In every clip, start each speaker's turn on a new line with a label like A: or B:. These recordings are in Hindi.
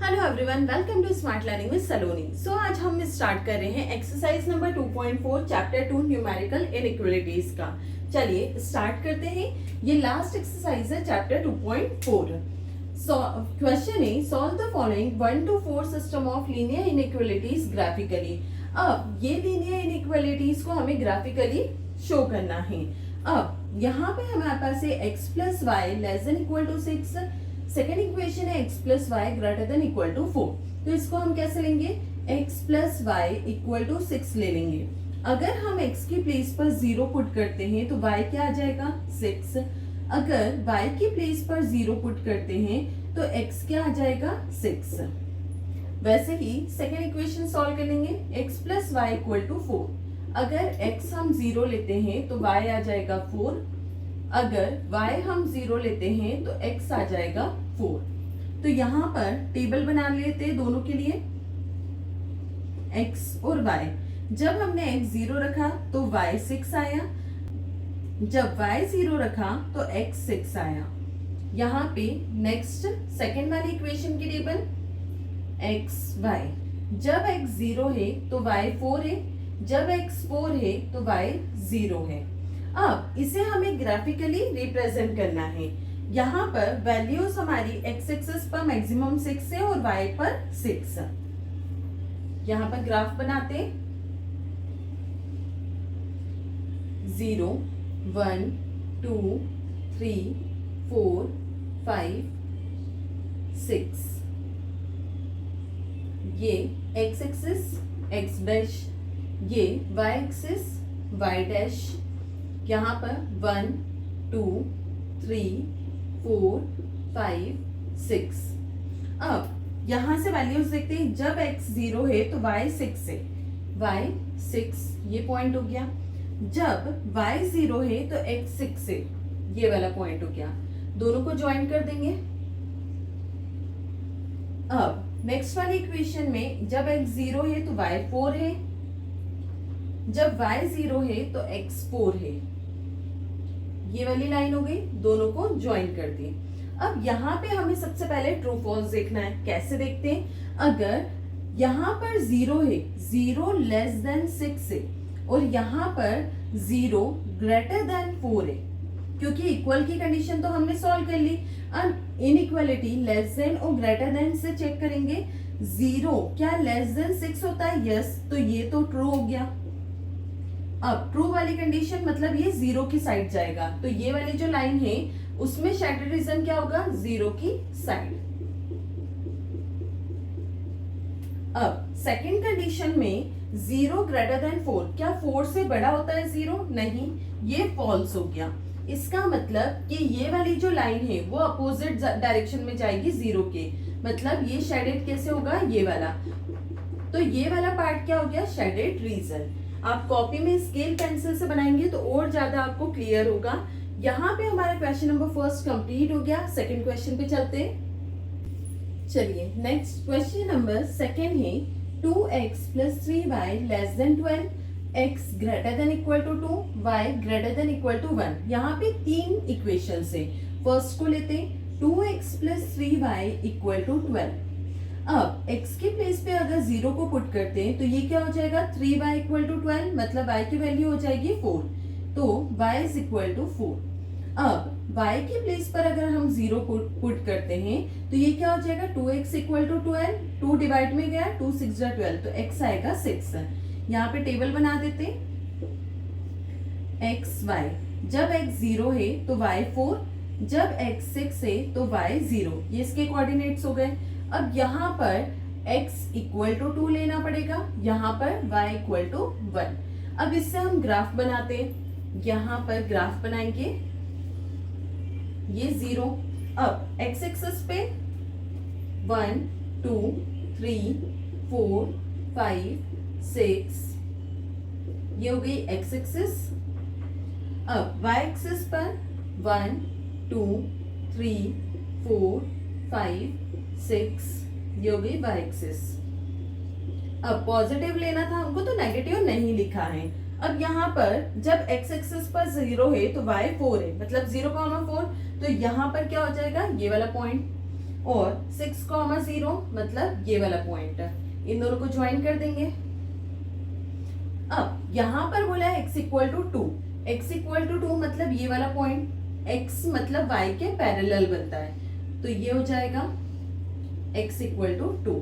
A: Hello everyone, welcome to smart learning with Saloni. So आज हम स्टार्ट कर रहे हैं exercise number 2.4 chapter 2 numerical inequalities का। चलिए स्टार्ट करते हैं। ये लास्ट एक्सरसाइज है चैप्टर 2.4। क्वेश्चन है solve the following 1 to 4 system of linear inequalities graphically. अब ये लीनियर इनइक्वालिटीज को हमें ग्राफिकली शो करना है। अब यहाँ पे हमारे पास है x plus y less than equal to 6। Second equation है x plus y greater than equal to 4। तो इसको हम कैसे लेंगे, x plus y equal to 6 ले लेंगे। अगर हम x की प्लेस पर 0 पुट करते हैं तो y क्या आ जाएगा 6। अगर y की प्लेस पर 0 पुट करते हैं तो x क्या आ जाएगा 6। वैसे ही सेकेंड इक्वेशन सॉल्व कर लेंगे, x plus y equal to 4। अगर x हम 0 लेते हैं तो y आ जाएगा 4। अगर y हम 0 लेते हैं तो x आ जाएगा 4। तो यहाँ पर टेबल बना लेते हैं दोनों के लिए, x और y। जब हमने x 0 रखा तो y 6 आया, जब y 0 रखा तो x 6 आया। यहाँ पे नेक्स्ट सेकेंड वाली इक्वेशन की टेबल x y। जब x 0 है तो y 4 है, जब x 4 है तो y 0 है। अब इसे हमें ग्राफिकली रिप्रेजेंट करना है। यहाँ पर वैल्यूज हमारी x एक्सिस पर मैक्सिमम 6 है और y पर 6। यहाँ पर ग्राफ बनाते 0 1 2 3 4 5 6। ये x एक्सिस x डैश, ये y एक्सिस y डैश। यहाँ पर 1 2 3 4 5 6। अब यहाँ से वैल्यूज देखते हैं। जब x 0 है तो y 6 है, y 6 ये पॉइंट हो गया। जब y 0 है तो x 6 है, ये वाला पॉइंट हो गया। दोनों को ज्वाइन कर देंगे। अब नेक्स्ट वाली इक्वेशन में जब x 0 है तो y 4 है, जब y 0 है तो x 4 है। ये वाली लाइन हो गई, दोनों को ज्वाइन कर दिए। अब यहाँ पे हमें सबसे पहले ट्रू फॉल्स देखना है। कैसे देखते हैं, अगर यहाँ पर 0 है, 0 लेस देन 6 है और यहाँ पर 0 ग्रेटर देन 4 है, क्योंकि इक्वल की कंडीशन तो हमने सॉल्व कर ली। अब इनइक्वालिटी लेस देन और ग्रेटर देन से चेक करेंगे। 0 क्या लेस देन 6 होता है, यस, तो ये तो ट्रू हो गया। अब ट्रू वाली कंडीशन मतलब ये 0 की साइड जाएगा, तो ये वाली जो लाइन है उसमें शेडेड रीजन क्या होगा, 0 की साइड। अब सेकंड कंडीशन में 0 ग्रेटर देन 4, क्या 4 से बड़ा होता है 0, नहीं, ये फॉल्स हो गया। इसका मतलब कि ये वाली जो लाइन है वो अपोजिट डायरेक्शन में जाएगी 0 के, मतलब ये शेडेड कैसे होगा, ये वाला। तो ये वाला पार्ट क्या हो गया, शेडेड रीजन। आप कॉपी में स्केल पेंसिल से बनाएंगे तो और ज्यादा आपको क्लियर होगा। यहाँ पे हमारा क्वेश्चन नंबर फर्स्ट कंप्लीट हो गया। सेकंड क्वेश्चन पे चलते हैं। चलिए नेक्स्ट क्वेश्चन नंबर सेकंड है 2x plus 3y less than 12, x greater than equal to 2, y greater than equal to 1। यहाँ पे 3 इक्वेशन है। फर्स्ट को लेते हैं 2x plus 3y equal to 12। अब x की प्लेस पे अगर 0 को पुट करते हैं तो ये क्या हो जाएगा, 3y इक्वल टू 12, मतलब y की वैल्यू हो जाएगी 4, तो y इज इक्वल टू 4। अब y की प्लेस पर अगर हम 0 को पुट करते हैं तो ये क्या हो जाएगा, 2x इक्वल टू 12, 2 डिवाइड में गया, 2 6 12, तो x आएगा 6। यहाँ पे टेबल बना देते x y। जब x 0 है तो y 4, जब x 6 है तो y 0, ये इसके कोऑर्डिनेट्स हो गए। अब यहाँ पर x इक्वल टू 2 लेना पड़ेगा, यहाँ पर y इक्वल टू 1। अब इससे हम ग्राफ बनाते हैं। यहाँ पर ग्राफ बनाएंगे, ये 0। अब x एक्सिस पे 1 2 3 4 5 6, ये हो गई x एक्सिस। अब y एक्सिस पर 1 2 3 4 5 6, ये हो गई y एक्सिस। अब पॉजिटिव लेना था हमको तो नेगेटिव नहीं लिखा है। अब यहाँ पर जब x एक्सिस पर 0 है तो y 4 है, मतलब 0, 4, तो यहाँ पर क्या हो जाएगा, ये वाला पॉइंट। और 6,0 मतलब ये वाला पॉइंट है, इन दोनों को ज्वाइन कर देंगे। अब यहां पर बोला है x equal to 2, x equal to 2 मतलब ये वाला पॉइंट, x मतलब y के पैरेलल बनता है, तो ये हो जाएगा x इक्वल टू 2।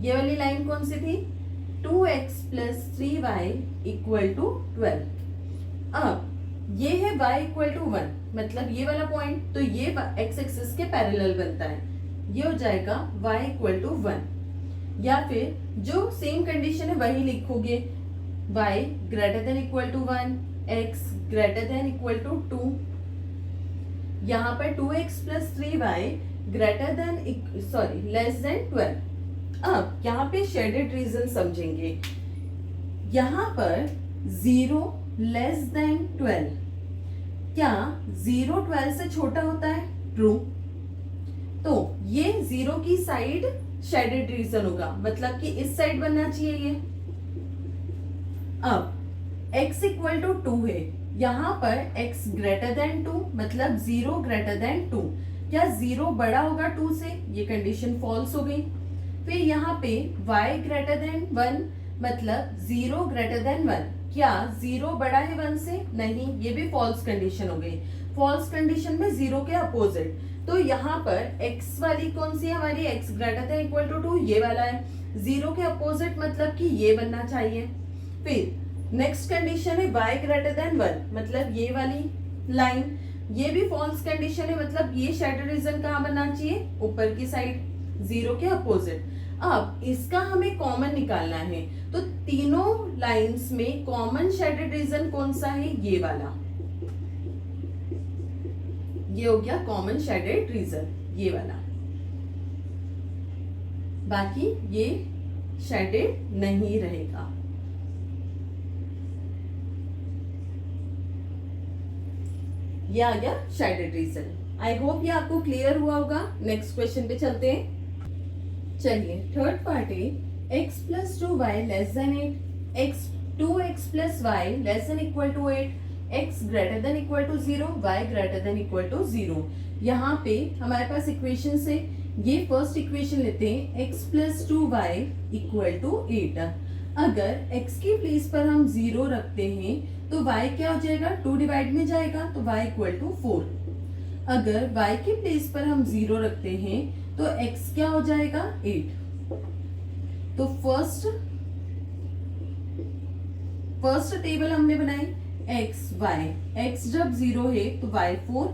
A: ये वाली लाइन कौन सी थी? 2x plus 3y equal to 12। अब ये है y इक्वल टू 1 मतलब ये वाला पॉइंट, तो ये x एक्सिस के पैरेलल बनता है, ये हो जाएगा y इक्वल टू 1। या फिर जो सेम कंडीशन है वही लिखोगे, y greater than equal to 1, x greater than equal to 2। यहाँ पर 2x plus 3y greater than less than 12। अब यहाँ पे शेडेड रीजन समझेंगे। यहाँ पर 0 लेस देन 12, क्या 0 12 से छोटा होता है? ट्रू। तो ये 0 की साइड शेडेड रीजन होगा, मतलब कि इस साइड बनना चाहिए ये। अब x इक्वल टू 2 है, यहां पर x ग्रेटर देन 2 मतलब 0 ग्रेटर देन 2, क्या 0 बड़ा होगा 2 से? ये कंडीशन फॉल्स हो गई। फिर यहाँ पे y ग्रेटर देन 1 मतलब 0 ग्रेटर देन 1, क्या 0 बड़ा है 1 से? नहीं, ये भी फॉल्स कंडीशन हो गई। फॉल्स कंडीशन में 0 के अपोजिट, तो यहाँ पर x वाली कौन सी है हमारी? x greater than equal to 2, ये वाला है। 0 के अपोजिट मतलब कि ये बनना चाहिए। फिर नेक्स्ट कंडीशन है y ग्रेटर देन 1 मतलब ये वाली लाइन, ये भी फॉल्स कंडीशन है, मतलब ये शेडेड रीजन कहाँ बनना चाहिए? ऊपर की साइड, 0 के अपोजिट। अब इसका हमें कॉमन निकालना है, तो तीनों लाइंस में कॉमन शेडेड रीजन कौन सा है? ये वाला, ये हो गया कॉमन शेडेड रीजन, ये वाला। बाकी ये शेडेड नहीं रहेगा। ये आ गया शेडेड रीजन। आई होप ये आपको क्लियर हुआ होगा। नेक्स्ट क्वेश्चन पे चलते हैं। चलिए, थर्ड पार्ट है x plus 2y less than 8, 2x plus y less than equal to 8, x greater than equal to 0, y greater than equal to 0। यहाँ पे हमारे पास इक्वेशन से ये फर्स्ट इक्वेशन लेते हैं, x plus 2y equal to 8। अगर x की प्लेस पर हम 0 रखते हैं तो y क्या हो जाएगा? 2 डिवाइड में जाएगा तो y इक्वल टू 4। अगर y की प्लेस पर हम 0 रखते हैं तो x क्या हो जाएगा? 8। तो फर्स्ट टेबल हमने बनाई x y, x जब 0 है तो y 4,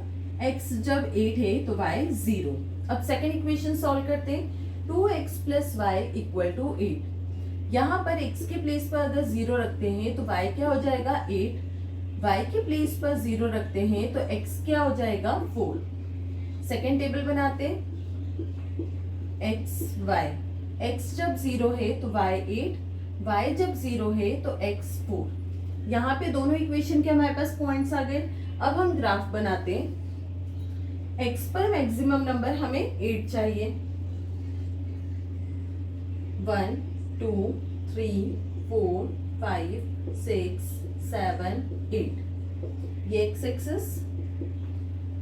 A: x जब 8 है तो y 0। अब सेकेंड इक्वेशन सॉल्व करते हैं, 2x plus y equal to 8। यहाँ पर x के प्लेस पर अगर 0 रखते हैं तो y क्या हो जाएगा? 8। y के प्लेस पर 0 रखते हैं तो x क्या हो जाएगा? 4। सेकेंड टेबल बनाते हैं, x y, x जब 0 है तो y 8, y जब 0 है तो x 4। यहाँ पे दोनों इक्वेशन के हमारे पास पॉइंट्स आ गए। अब हम ग्राफ बनाते हैं। x पर मैक्सिमम नंबर हमें 8 चाहिए, 1 2 3 4 5 6 7 8। ये x एक्सिस,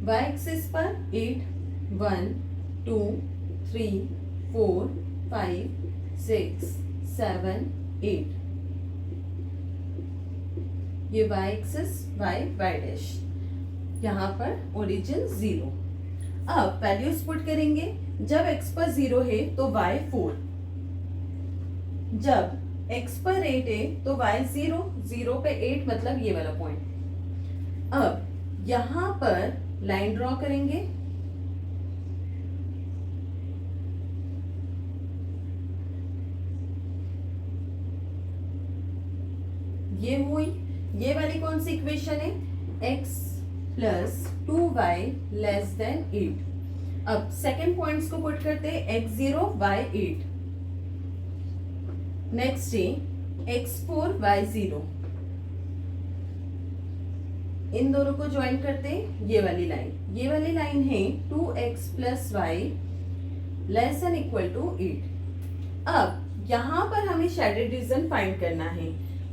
A: y एक्सिस पर 8, 1 2 3 4 5 6 7 8। ये y एक्सिस, y डैश, यहाँ पर ओरिजिन 0। अब वैल्यूज पुट करेंगे। जब x पर 0 है तो y 4, जब x पर 8 है तो y 0, 0 पे 8 मतलब ये वाला पॉइंट। अब यहां पर लाइन ड्रॉ करेंगे, ये हुई ये वाली कौन सी इक्वेशन है? x plus 2y less than 8। अब सेकेंड पॉइंट्स को पुट करते हैं, x0 y 8, नेक्स्ट है x4 y 0। इन दोनों को ज्वाइन करते हैं, ये वाली लाइन है 2x plus y less than equal to 8। अब यहां पर हमें शेडेड रीजन फाइंड करना है।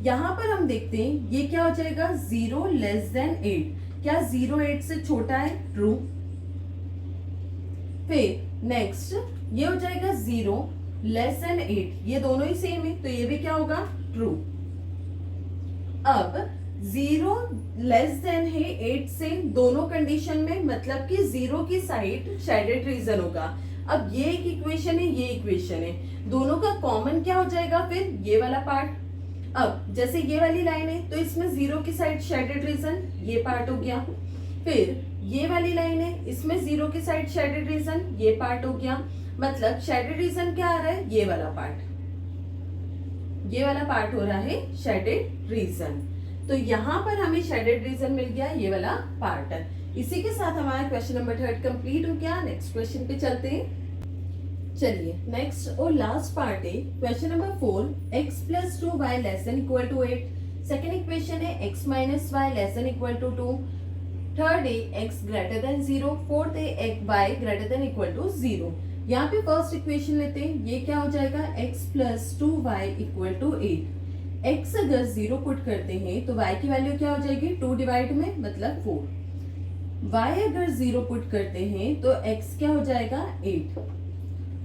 A: यहां पर हम देखते हैं ये क्या हो जाएगा? 0 लेस देन 8, क्या 0 8 से छोटा है? ट्रू। फिर नेक्स्ट ये हो जाएगा 0 लेस देन 8, ये दोनों ही सेम है तो ये भी क्या होगा, ट्रू। अब 0 लेस देन है 8 से, दोनों कंडीशन में मतलब कि 0 की साइड शेडेड रीजन होगा। अब ये एक इक्वेशन है, ये इक्वेशन है, दोनों का कॉमन क्या हो जाएगा फिर, ये वाला पार्ट। अब जैसे ये वाली लाइन है तो इसमें 0 की साइड शेडेड रीजन, ये पार्ट हो गया। फिर ये वाली लाइन है, इसमें 0 की साइड शेडेड रीजन, ये पार्ट हो गया। मतलब शेडेड रीजन क्या आ रहा है, ये वाला पार्ट, ये वाला पार्ट हो रहा है शेडेड रीजन। तो यहाँ पर हमें शेडेड रीजन मिल गया, ये वाला पार्ट है। इसी के साथ हमारा क्वेश्चन नंबर 3 कंप्लीट हो गया। नेक्स्ट क्वेश्चन पे चलते हैं। चलिए नेक्स्ट और लास्ट पार्ट है question number 4, x plus 2y less than equal to 8। Second equation है x minus y less than equal to 2। Third है x ग्रेटर देन 0। फोर्थ है y greater than equal to 0। यहाँ पे फर्स्ट इक्वेशन लेते हैं, ये क्या हो जाएगा, x plus 2y equal to 8। x अगर 0 पुट करते हैं तो y की वैल्यू क्या हो जाएगी, 2 डिवाइड में मतलब 4। y अगर 0 पुट करते हैं तो x क्या हो जाएगा, 8।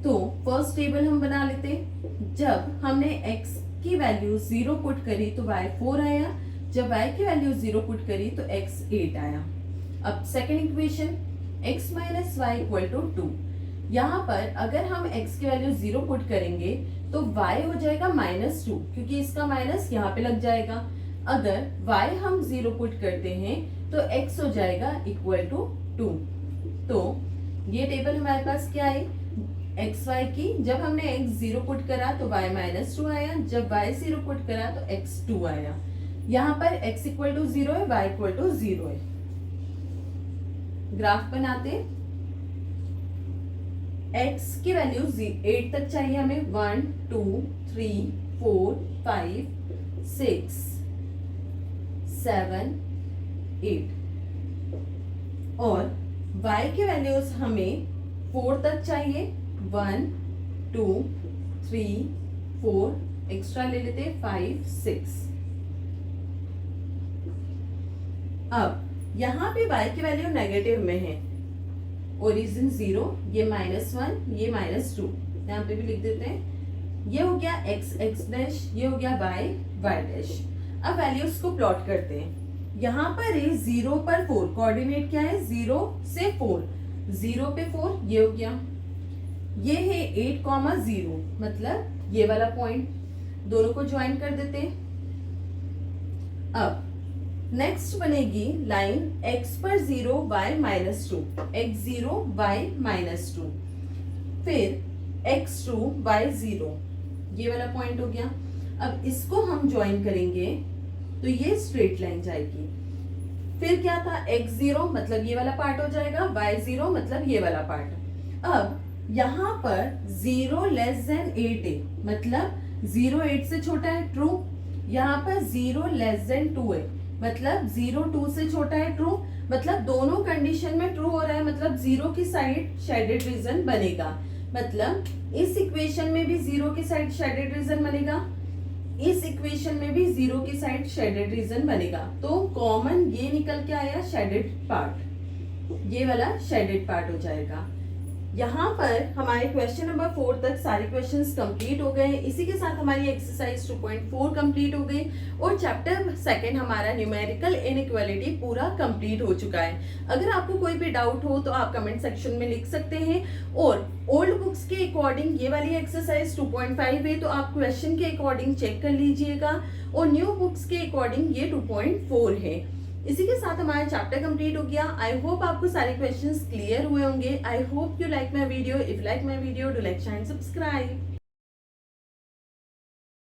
A: तो फर्स्ट टेबल हम बना लेते हैं। जब हमने x की वैल्यू 0 पुट करी तो y 4 आया, जब y की वैल्यू 0 पुट करी तो x 8 आया। अब second equation x minus y equal to 2। यहाँ पर अगर हम x की वैल्यू 0 पुट करेंगे तो y हो जाएगा -2, क्योंकि इसका माइनस यहाँ पे लग जाएगा। अगर y हम 0 पुट करते हैं तो x हो जाएगा इक्वल टू 2। तो ये टेबल हमारे पास क्या है, एक्स वाई की, जब हमने x 0 पुट करा तो y -2 आया, जब y 0 पुट करा तो x 2 आया। यहाँ पर x इक्वल टू 0 है, y इक्वल टू 0 है। ग्राफ बनाते, x की वैल्यू 8 तक चाहिए हमें, 1 2 3 4 5 6 7 8 और y की वैल्यूज हमें 4 तक चाहिए, 1 2 3 4 एक्स्ट्रा ले लेते 5 6। अब यहाँ पे y की वैल्यू नेगेटिव में है, ओरिजिन 0, ये -1, ये -2, यहाँ पे भी लिख देते हैं। ये हो गया x x डैश, ये हो गया y y डैश। अब वैल्यूज को प्लॉट करते हैं। यहाँ पर है 0 पर 4, कोऑर्डिनेट क्या है 0 से 4, 0 पे 4, ये हो गया। ये है 8,0, मतलब ये वाला पॉइंट, दोनों को ज्वाइन कर देते हैं। अब नेक्स्ट बनेगी लाइन x पर 0 y -2, x 0 y -2, फिर x 2 y 0, ये वाला पॉइंट हो गया। अब इसको हम ज्वाइन करेंगे तो ये स्ट्रेट लाइन जाएगी। फिर क्या था, x 0 मतलब ये वाला पार्ट हो जाएगा, y 0 मतलब ये वाला पार्ट। अब यहाँ पर 0 लेस देन 8 है, मतलब 0 8 से छोटा है, ट्रू। यहाँ पर 0 लेस देन 2 है, मतलब 0 2 से छोटा है, ट्रू। मतलब दोनों कंडीशन में ट्रू हो रहा है, मतलब 0 की साइड शेडेड रीजन बनेगा। मतलब इस इक्वेशन में भी 0 की साइड शेडेड रीजन बनेगा, इस इक्वेशन में भी 0 की साइड शेडेड रीजन बनेगा। तो कॉमन ये निकल के आया शेडेड पार्ट, ये वाला शेडेड पार्ट हो जाएगा। यहाँ पर हमारे क्वेश्चन नंबर 4 तक सारे क्वेश्चंस कंप्लीट हो गए। इसी के साथ हमारी एक्सरसाइज 2.4 कंप्लीट हो गई और चैप्टर 2 हमारा न्यूमेरिकल इनइक्वालिटी पूरा कंप्लीट हो चुका है। अगर आपको कोई भी डाउट हो तो आप कमेंट सेक्शन में लिख सकते हैं। और ओल्ड बुक्स के अकॉर्डिंग ये वाली एक्सरसाइज 2.5 है, तो आप क्वेश्चन के अकॉर्डिंग चेक कर लीजिएगा, और न्यू बुक्स के अकॉर्डिंग ये 2.4 है। इसी के साथ हमारा चैप्टर कंप्लीट हो गया। आई होप आपको सारे क्वेश्चंस क्लियर हुए होंगे। I hope you like my video. If like my video, do like, share and subscribe.